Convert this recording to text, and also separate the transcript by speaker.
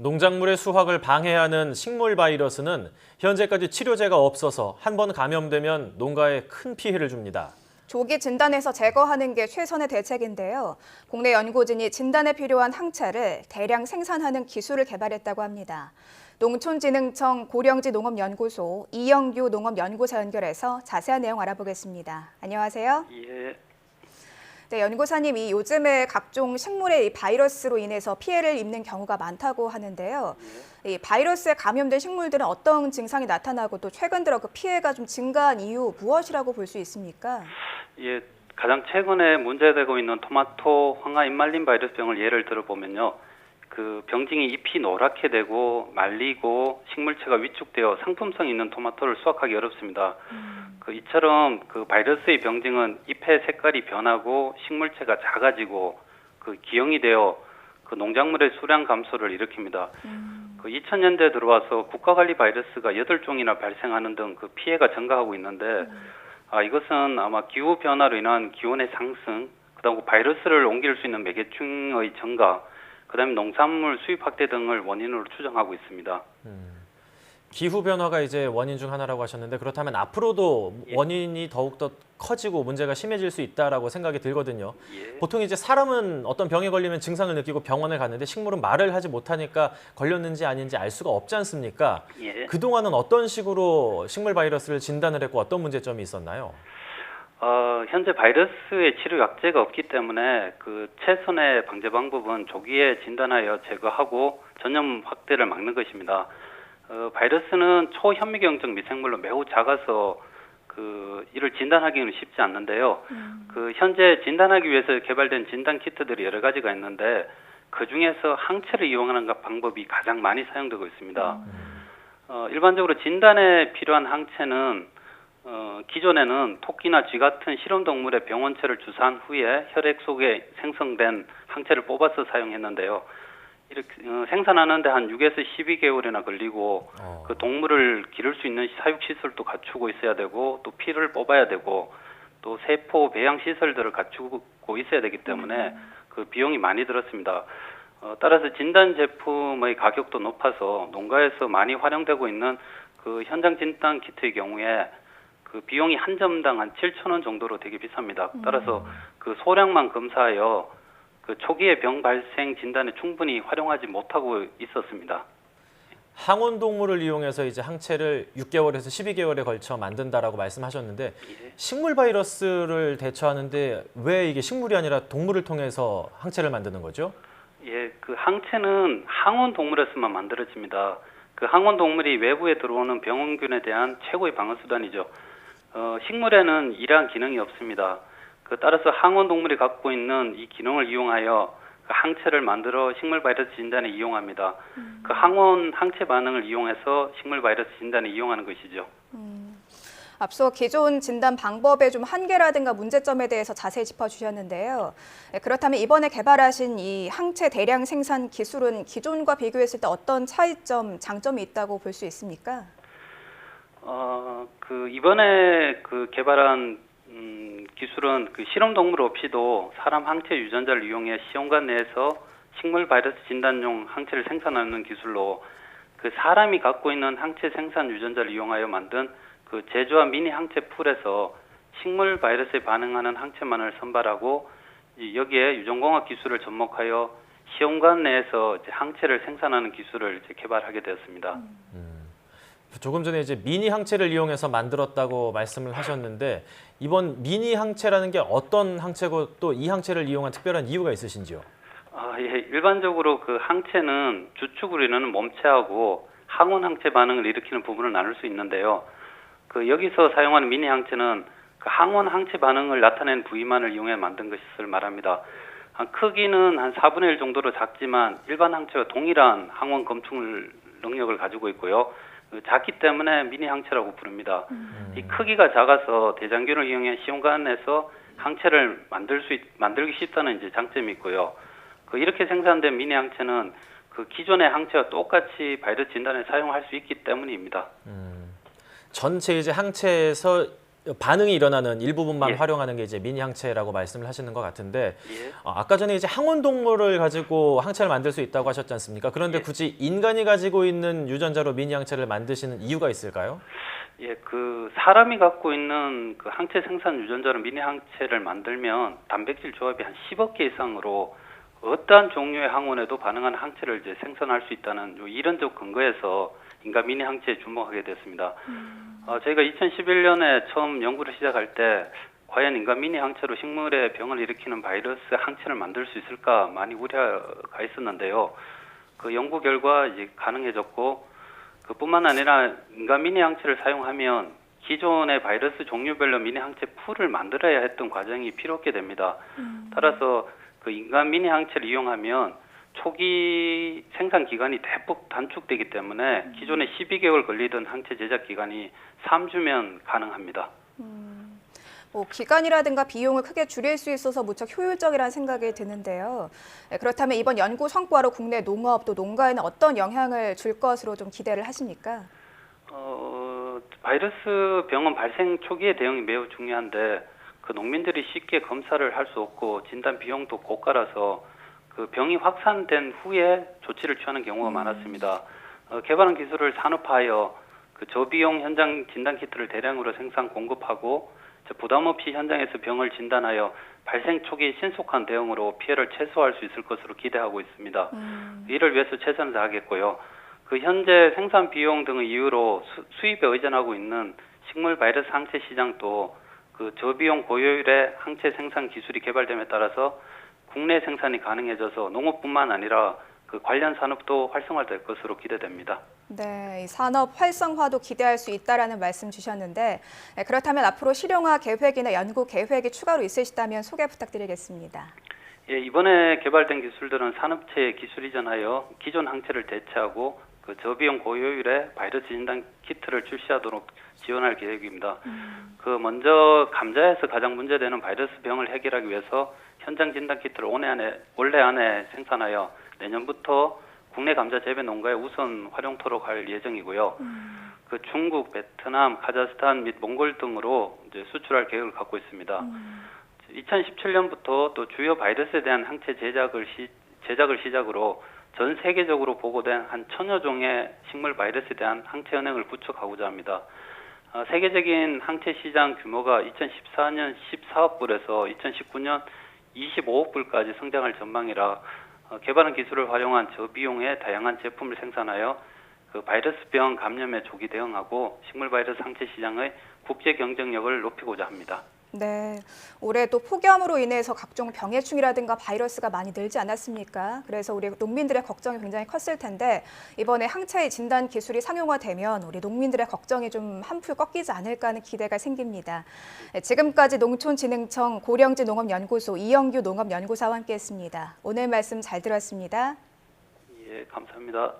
Speaker 1: 농작물의 수확을 방해하는 식물 바이러스는 현재까지 치료제가 없어서 한 번 감염되면 농가에 큰 피해를 줍니다.
Speaker 2: 조기 진단해서 제거하는 게 최선의 대책인데요. 국내 연구진이 진단에 필요한 항체를 대량 생산하는 기술을 개발했다고 합니다. 농촌진흥청 고령지 농업연구소 이영규 농업연구사 연결해서 자세한 내용 알아보겠습니다. 안녕하세요.
Speaker 3: 예,
Speaker 2: 네, 연구사님, 요즘에 각종 식물의 이 바이러스로 인해서 피해를 입는 경우가 많다고 하는데요. 이 바이러스에 감염된 식물들은 어떤 증상이 나타나고 또 최근 들어 그 피해가 좀 증가한 이유 무엇이라고 볼 수 있습니까?
Speaker 3: 예, 가장 최근에 문제되고 있는 토마토 황화 잎말림 바이러스병을 예를 들어보면요. 그 병증이 잎이 노랗게 되고 말리고 식물체가 위축되어 상품성 있는 토마토를 수확하기 어렵습니다. 이처럼 그 바이러스의 병증은 잎의 색깔이 변하고 식물체가 작아지고 그 기형이 되어 그 농작물의 수량 감소를 일으킵니다. 2000년대 들어와서 국가관리 바이러스가 8종이나 발생하는 등 그 피해가 증가하고 있는데 이것은 아마 기후 변화로 인한 기온의 상승, 그다음 바이러스를 옮길 수 있는 매개충의 증가, 그다음에 농산물 수입 확대 등을 원인으로 추정하고 있습니다.
Speaker 1: 기후변화가 이제 원인 중 하나라고 하셨는데 그렇다면 앞으로도 원인이 더욱더 커지고 문제가 심해질 수 있다라고 생각이 들거든요.
Speaker 3: 예.
Speaker 1: 보통 이제 사람은 어떤 병에 걸리면 증상을 느끼고 병원에 갔는데 식물은 말을 하지 못하니까 걸렸는지 아닌지 알 수가 없지 않습니까?
Speaker 3: 예.
Speaker 1: 그동안은 어떤 식으로 식물 바이러스를 진단을 했고 어떤 문제점이 있었나요?
Speaker 3: 현재 바이러스의 치료 약제가 없기 때문에 그 최선의 방제 방법은 조기에 진단하여 제거하고 전염 확대를 막는 것입니다. 바이러스는 초현미경적 미생물로 매우 작아서 이를 진단하기는 쉽지 않는데요. 현재 진단하기 위해서 개발된 진단 키트들이 여러 가지가 있는데 그 중에서 항체를 이용하는 방법이 가장 많이 사용되고 있습니다. 일반적으로 진단에 필요한 항체는 기존에는 토끼나 쥐 같은 실험 동물의 병원체를 주사한 후에 혈액 속에 생성된 항체를 뽑아서 사용했는데요. 이렇게 생산하는데 한 6에서 12개월이나 걸리고 그 동물을 기를 수 있는 사육 시설도 갖추고 있어야 되고 또 피를 뽑아야 되고 또 세포 배양 시설들을 갖추고 있어야 되기 때문에 그 비용이 많이 들었습니다. 따라서 진단 제품의 가격도 높아서 농가에서 많이 활용되고 있는 그 현장 진단 키트의 경우에 그 비용이 한 점당 한 7,000원 정도로 되게 비쌉니다. 따라서 그 소량만 검사하여 그 초기의 병 발생 진단에 충분히 활용하지 못하고 있었습니다.
Speaker 1: 항온 동물을 이용해서 이제 항체를 6개월에서 12개월에 걸쳐 만든다라고 말씀하셨는데
Speaker 3: 예.
Speaker 1: 식물 바이러스를 대처하는데 왜 이게 식물이 아니라 동물을 통해서 항체를 만드는 거죠?
Speaker 3: 예, 그 항체는 항온 동물에서만 만들어집니다. 그 항온 동물이 외부에 들어오는 병원균에 대한 최고의 방어 수단이죠. 식물에는 이러한 기능이 없습니다. 따라서 항온 동물이 갖고 있는 이 기능을 이용하여 그 항체를 만들어 식물 바이러스 진단에 이용합니다. 그 항온 항체 반응을 이용해서 식물 바이러스 진단에 이용하는 것이죠.
Speaker 2: 앞서 기존 진단 방법의 좀 한계라든가 문제점에 대해서 자세히 짚어주셨는데요. 그렇다면 이번에 개발하신 이 항체 대량 생산 기술은 기존과 비교했을 때 어떤 차이점, 장점이 있다고 볼 수 있습니까?
Speaker 3: 이번에 개발한 기술은 그 실험 동물 없이도 사람 항체 유전자를 이용해 시험관 내에서 식물 바이러스 진단용 항체를 생산하는 기술로 그 사람이 갖고 있는 항체 생산 유전자를 이용하여 만든 그 제조와 미니 항체 풀에서 식물 바이러스에 반응하는 항체만을 선발하고 여기에 유전공학 기술을 접목하여 시험관 내에서 이제 항체를 생산하는 기술을 이제 개발하게 되었습니다.
Speaker 1: 조금 전에 이제 미니 항체를 이용해서 만들었다고 말씀을 하셨는데 이번 미니 항체라는 게 어떤 항체고 또 이 항체를 이용한 특별한 이유가 있으신지요?
Speaker 3: 예, 일반적으로 그 항체는 주축으로 이루는 몸체하고 항원 항체 반응을 일으키는 부분을 나눌 수 있는데요. 여기서 사용하는 미니 항체는 그 항원 항체 반응을 나타내는 부위만을 이용해 만든 것을 말합니다. 크기는 한 4분의 1 정도로 작지만 일반 항체와 동일한 항원 검출 능력을 가지고 있고요. 작기 때문에 미니 항체라고 부릅니다. 이 크기가 작아서 대장균을 이용해 시험관에서 항체를 만들기 쉽다는 이제 장점이 있고요. 이렇게 생산된 미니 항체는 그 기존의 항체와 똑같이 바이러스 진단에 사용할 수 있기 때문입니다.
Speaker 1: 전체 이제 항체에서 반응이 일어나는 일부분만
Speaker 3: 예.
Speaker 1: 활용하는 게 이제 미니 항체라고 말씀을 하시는 것 같은데
Speaker 3: 예.
Speaker 1: 아까 전에 이제 항온 동물을 가지고 항체를 만들 수 있다고 하셨지 않습니까? 그런데
Speaker 3: 예.
Speaker 1: 굳이 인간이 가지고 있는 유전자로 미니 항체를 만드시는 이유가 있을까요?
Speaker 3: 예, 그 사람이 갖고 있는 그 항체 생산 유전자로 미니 항체를 만들면 단백질 조합이 한 10억 개 이상으로 어떠한 종류의 항원에도 반응하는 항체를 이제 생산할 수 있다는 요 이론적 근거에서 인간 미니 항체에 주목하게 됐습니다. 저희가 2011년에 처음 연구를 시작할 때 과연 인간 미니 항체로 식물의 병을 일으키는 바이러스 항체를 만들 수 있을까 많이 우려가 있었는데요. 그 연구 결과 이제 가능해졌고 그뿐만 아니라 인간 미니 항체를 사용하면 기존의 바이러스 종류별로 미니 항체 풀을 만들어야 했던 과정이 필요 없게 됩니다. 따라서 그 인간 미니 항체를 이용하면 초기 생산 기간이 대폭 단축되기 때문에 기존에 12개월 걸리던 항체 제작 기간이 3주면 가능합니다.
Speaker 2: 뭐 기간이라든가 비용을 크게 줄일 수 있어서 무척 효율적이라는 생각이 드는데요. 그렇다면 이번 연구 성과로 국내 농업 또 농가에는 어떤 영향을 줄 것으로 좀 기대를 하십니까?
Speaker 3: 바이러스 병원 발생 초기의 대응이 매우 중요한데 그 농민들이 쉽게 검사를 할 수 없고 진단 비용도 고가라서 그 병이 확산된 후에 조치를 취하는 경우가 많았습니다. 개발한 기술을 산업화하여 그 저비용 현장 진단 키트를 대량으로 생산 공급하고 부담 없이 현장에서 병을 진단하여 발생 초기 신속한 대응으로 피해를 최소화할 수 있을 것으로 기대하고 있습니다. 이를 위해서 최선을 다하겠고요. 그 현재 생산 비용 등의 이유로 수입에 의존하고 있는 식물 바이러스 항체 시장도 그 저비용 고효율의 항체 생산 기술이 개발됨에 따라서 국내 생산이 가능해져서 농업뿐만 아니라 그 관련 산업도 활성화될 것으로 기대됩니다.
Speaker 2: 네, 이 산업 활성화도 기대할 수 있다라는 말씀 주셨는데 그렇다면 앞으로 실용화 계획이나 연구 계획이 추가로 있으시다면 소개 부탁드리겠습니다.
Speaker 3: 예, 이번에 개발된 기술들은 산업체에 기술 이전하여 기존 항체를 대체하고 그 저비용 고효율의 바이러스 진단 키트를 출시하도록 지원할 계획입니다. 그 먼저 감자에서 가장 문제되는 바이러스 병을 해결하기 위해서 현장 진단 키트를 올해 안에 생산하여 내년부터 국내 감자 재배 농가에 우선 활용토록 할 예정이고요. 그 중국, 베트남, 카자흐스탄 및 몽골 등으로 이제 수출할 계획을 갖고 있습니다. 2017년부터 또 주요 바이러스에 대한 항체 제작을 시작으로 전 세계적으로 보고된 한 1000여 종의 식물 바이러스에 대한 항체 현행을 구축하고자 합니다. 세계적인 항체 시장 규모가 2014년 14억 불에서 2019년 25억 불까지 성장할 전망이라 개발한 기술을 활용한 저비용의 다양한 제품을 생산하여 그 바이러스병 감염에 조기 대응하고 식물 바이러스 항체 시장의 국제 경쟁력을 높이고자 합니다.
Speaker 2: 네, 올해 또 폭염으로 인해서 각종 병해충이라든가 바이러스가 많이 늘지 않았습니까? 그래서 우리 농민들의 걱정이 굉장히 컸을 텐데 이번에 항체 진단 기술이 상용화되면 우리 농민들의 걱정이 좀 한풀 꺾이지 않을까 하는 기대가 생깁니다. 네, 지금까지 농촌진흥청 고령지 농업연구소 이영규 농업연구사와 함께했습니다. 오늘 말씀 잘 들었습니다.
Speaker 3: 예, 감사합니다.